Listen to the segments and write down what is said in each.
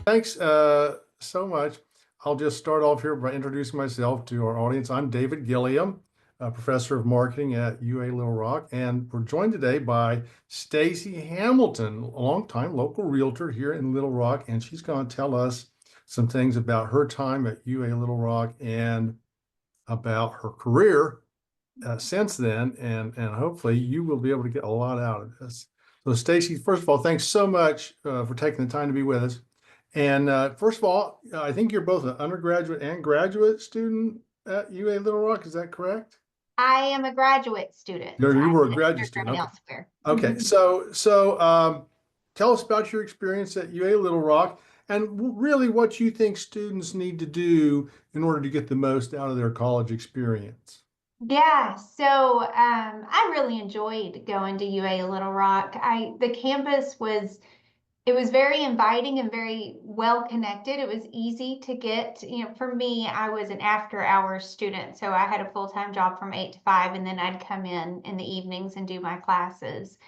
Thanks so much. I'll just start off here by introducing myself to our audience. I'm David Gilliam, a professor of marketing at UA Little Rock, and we're joined today by Stacy Hamilton, a longtime local realtor here in Little Rock, and she's going to tell us some things about her time at UA Little Rock and about her career since then, and hopefully you will be able to get a lot out of this. So, Stacy, first of all, thanks so much for taking the time to be with us. And first of all, I think you're both an undergraduate and graduate student at UA Little Rock. Is that correct? I am a graduate student. You I were a did graduate student. undergrad Okay. elsewhere. Okay. So tell us about your experience at UA Little Rock and really what you think students need to do in order to get the most out of their college experience. Yeah, I really enjoyed going to UA Little Rock. The campus was very inviting and very well connected. It was easy to get, for me, I was an after hours student, so I had a full-time job from 8 to 5, and then I'd come in the evenings and do my classes.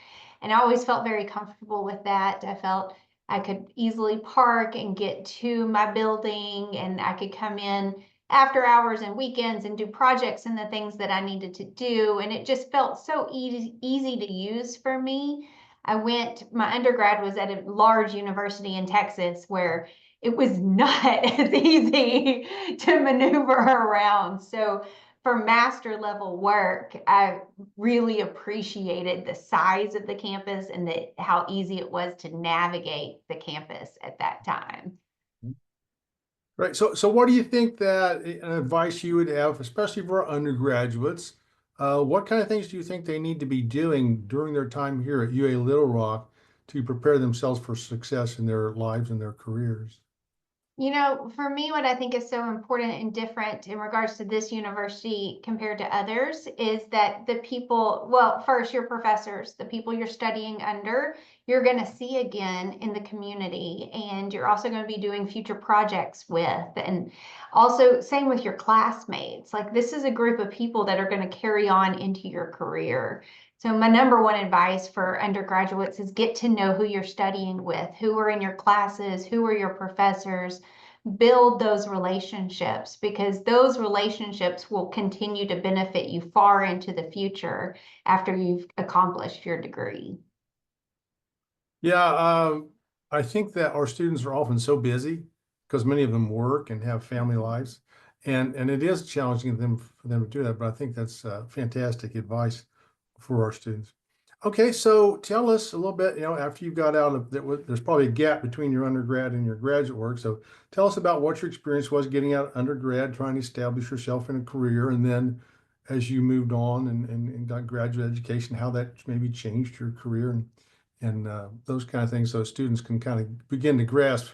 And I always felt very comfortable with that. I felt I could easily park and get to my building, and I could come in after hours and weekends and do projects and the things that I needed to do. And it just felt so easy to use for me. My undergrad was at a large university in Texas where it was not as easy to maneuver around. So for master level work, I really appreciated the size of the campus and how easy it was to navigate the campus at that time. Right. So what do you think that an advice you would have, especially for undergraduates? What kind of things do you think they need to be doing during their time here at UA Little Rock to prepare themselves for success in their lives and their careers? For me, what I think is so important and different in regards to this university compared to others is that the people, well, first, your professors, the people you're studying under, you're going to see again in the community, and you're also going to be doing future projects with. And also, same with your classmates. Like, this is a group of people that are going to carry on into your career. So my number one advice for undergraduates is get to know who you're studying with, who are in your classes, who are your professors. Build those relationships because those relationships will continue to benefit you far into the future after you've accomplished your degree. Yeah, I think that our students are often so busy because many of them work and have family lives, and it is challenging for them to do that. But I think that's fantastic advice for our students. Okay, so tell us a little bit, after you got out of that, there's probably a gap between your undergrad and your graduate work. So tell us about what your experience was getting out of undergrad, trying to establish yourself in a career, and then as you moved on and got graduate education, how that maybe changed your career and those kind of things, so students can kind of begin to grasp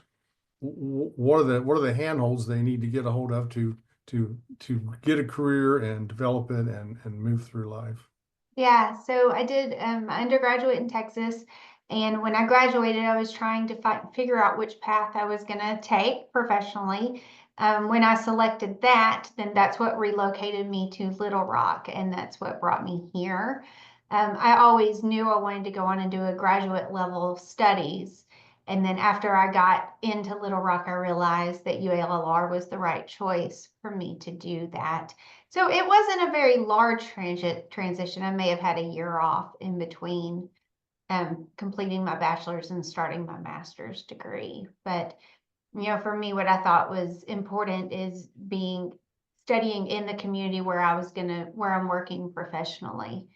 what are the handholds they need to get a hold of to get a career and develop it and move through life. Yeah, so I did my undergraduate in Texas, and when I graduated, I was trying to figure out which path I was going to take professionally. When I selected that, then that's what relocated me to Little Rock, and that's what brought me here. I always knew I wanted to go on and do a graduate level studies. And then after I got into Little Rock, I realized that UALR was the right choice for me to do that. So it wasn't a very large transition. I may have had a year off in between completing my bachelor's and starting my master's degree. But, for me, what I thought was important is studying in the community where where I'm working professionally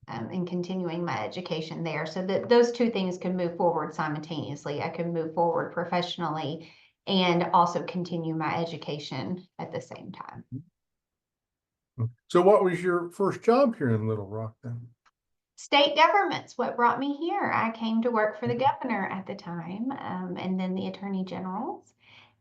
and continuing my education there. So that those two things can move forward simultaneously. I can move forward professionally and also continue my education at the same time. So what was your first job here in Little Rock then? State government's what brought me here. I came to work for the governor at the time, and then the attorney generals.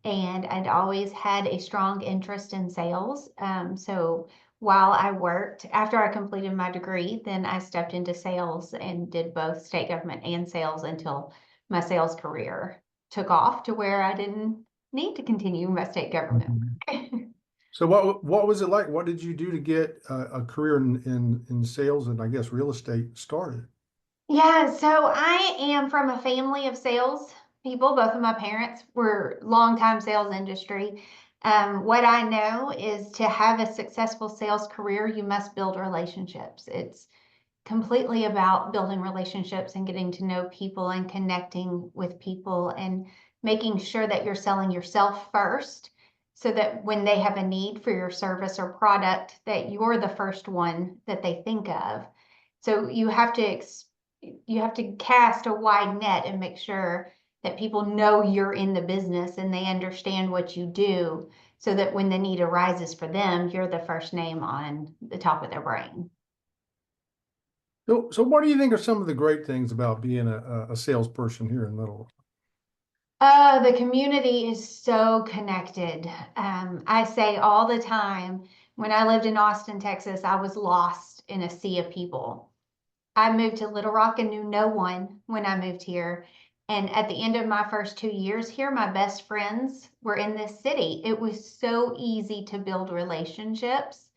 And I'd always had a strong interest in sales. So while I worked, after I completed my degree, then I stepped into sales and did both state government and sales until my sales career took off to where I didn't need to continue my state government work. So what was it like? What did you do to get a career in sales and I guess real estate started? Yeah, so I am from a family of sales people. Both of my parents were longtime sales industry. What I know is to have a successful sales career, you must build relationships. It's completely about building relationships and getting to know people and connecting with people and making sure that you're selling yourself first so that when they have a need for your service or product, that you're the first one that they think of. So you have to cast a wide net and make sure that people know you're in the business and they understand what you do so that when the need arises for them, you're the first name on the top of their brain. So what do you think are some of the great things about being a salesperson here in Little Rock? The community is so connected. I say all the time, when I lived in Austin, Texas, I was lost in a sea of people. I moved to Little Rock and knew no one when I moved here. And at the end of my first 2 years here, my best friends were in this city. It was so easy to build relationships.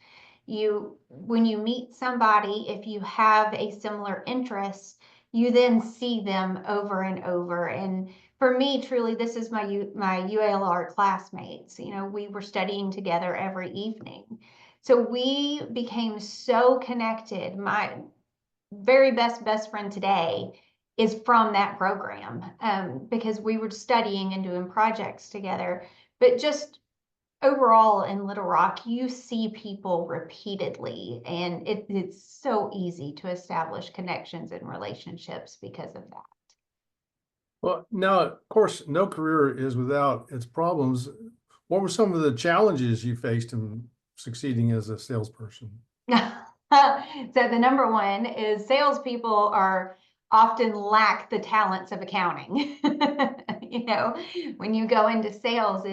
When you meet somebody, if you have a similar interest, you then see them over and over. And for me, truly, this is my UALR classmates. You know, we were studying together every evening. So we became so connected. My very best friend today is from that program, because we were studying and doing projects together. But just overall in Little Rock, you see people repeatedly, and it's so easy to establish connections and relationships because of that. Well, now, of course, no career is without its problems. What were some of the challenges you faced in succeeding as a salesperson? So the number one is salespeople are often lack the talents of accounting. You know, when you go into sales,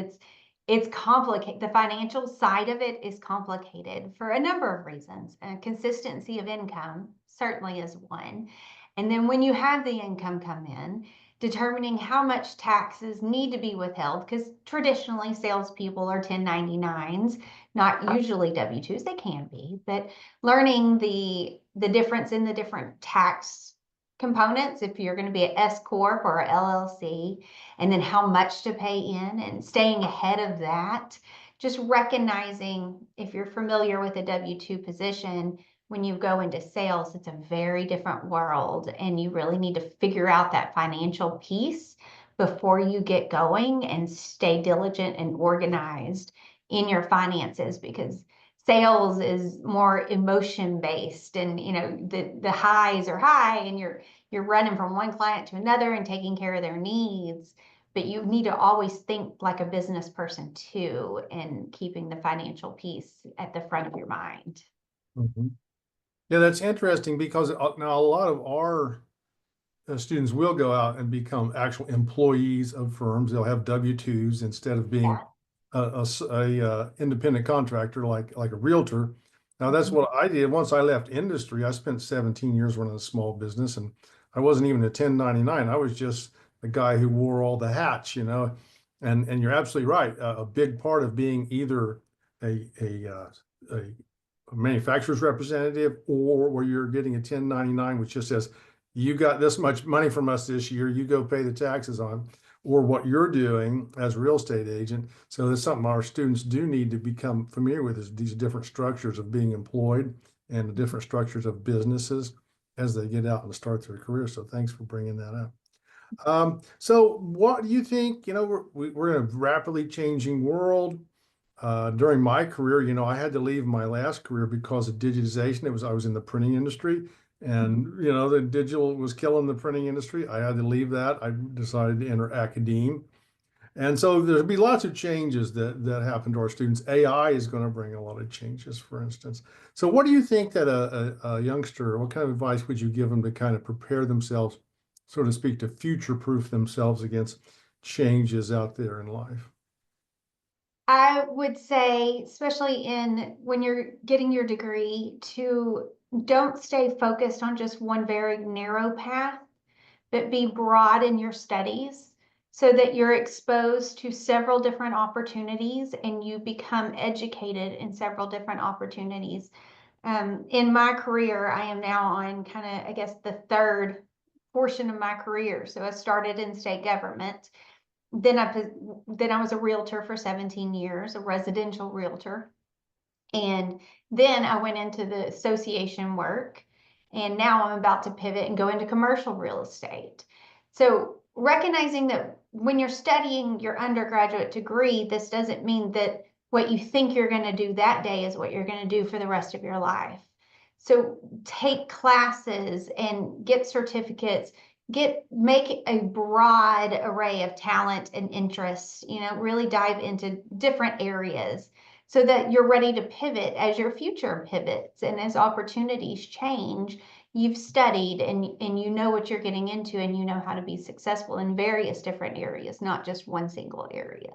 it's complicated. The financial side of it is complicated for a number of reasons. Consistency of income certainly is one. And then when you have the income come in, determining how much taxes need to be withheld, because traditionally salespeople are 1099s, not usually W-2s. They can be, but learning the difference in the different tax components, if you're going to be an S corp or a LLC, and then how much to pay in and staying ahead of that. Just recognizing, if you're familiar with a W-2 position, when you go into sales, it's a very different world, and you really need to figure out that financial piece before you get going and stay diligent and organized in your finances, because sales is more emotion based, and you know the highs are high and you're running from one client to another and taking care of their needs, but you need to always think like a business person too, and keeping the financial piece at the front of your mind. Mhm. Yeah, that's interesting because now a lot of our students will go out and become actual employees of firms. They'll have W-2s instead of being Yeah. independent contractor like a realtor. Now that's Mhm. what I did. Once I left industry, I spent 17 years running a small business, and I wasn't even a 1099. I was just the guy who wore all the hats, you know. And you're absolutely right. A big part of being either a a, uh, a manufacturer's representative or where you're getting a 1099, which just says you got this much money from us this year, you go pay the taxes on, or what you're doing as a real estate agent. So that's something our students do need to become familiar with, is these different structures of being employed and the different structures of businesses as they get out and start their career. So thanks for bringing that up. So what do you think, you know, we're in a rapidly changing world. During my career, you know, I had to leave my last career because of digitization. I was in the printing industry, and you know, the digital was killing the printing industry. I had to leave that. I decided to enter academia, and so there'll be lots of changes that happen to our students. AI is going to bring a lot of changes, for instance. So, what do you think that a youngster? What kind of advice would you give them to kind of prepare themselves, so to speak, to future-proof themselves against changes out there in life? I would say, especially in when you're getting your degree, to don't stay focused on just one very narrow path, but be broad in your studies so that you're exposed to several different opportunities and you become educated in several different opportunities. In my career, I am now on kind of, I guess, the third portion of my career. So I started in state government. Then I was a realtor for 17 years, a residential realtor. And then I went into the association work. And now I'm about to pivot and go into commercial real estate. So recognizing that when you're studying your undergraduate degree, this doesn't mean that what you think you're going to do that day is what you're going to do for the rest of your life. So take classes and get certificates, make a broad array of talent and interests, really dive into different areas so that you're ready to pivot as your future pivots and as opportunities change. You've studied and you know what you're getting into, and you know how to be successful in various different areas, not just one single area.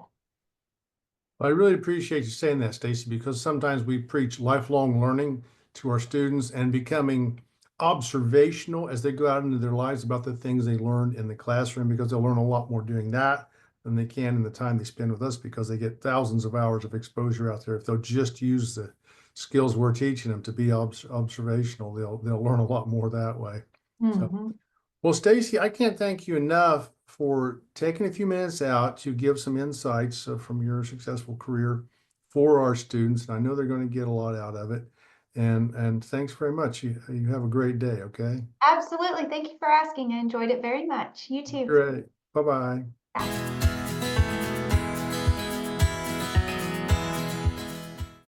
I really appreciate you saying that, Stacy, because sometimes we preach lifelong learning to our students and becoming observational as they go out into their lives about the things they learned in the classroom, because they'll learn a lot more doing that than they can in the time they spend with us, because they get thousands of hours of exposure out there. If they'll just use the skills we're teaching them to be observational, they'll learn a lot more that way. So, Mm-hmm. well, Stacy, I can't thank you enough for taking a few minutes out to give some insights from your successful career for our students. And I know they're going to get a lot out of it. And thanks very much. You have a great day, okay? Absolutely. Thank you for asking. I enjoyed it very much. You too. Great. Bye-bye. Bye.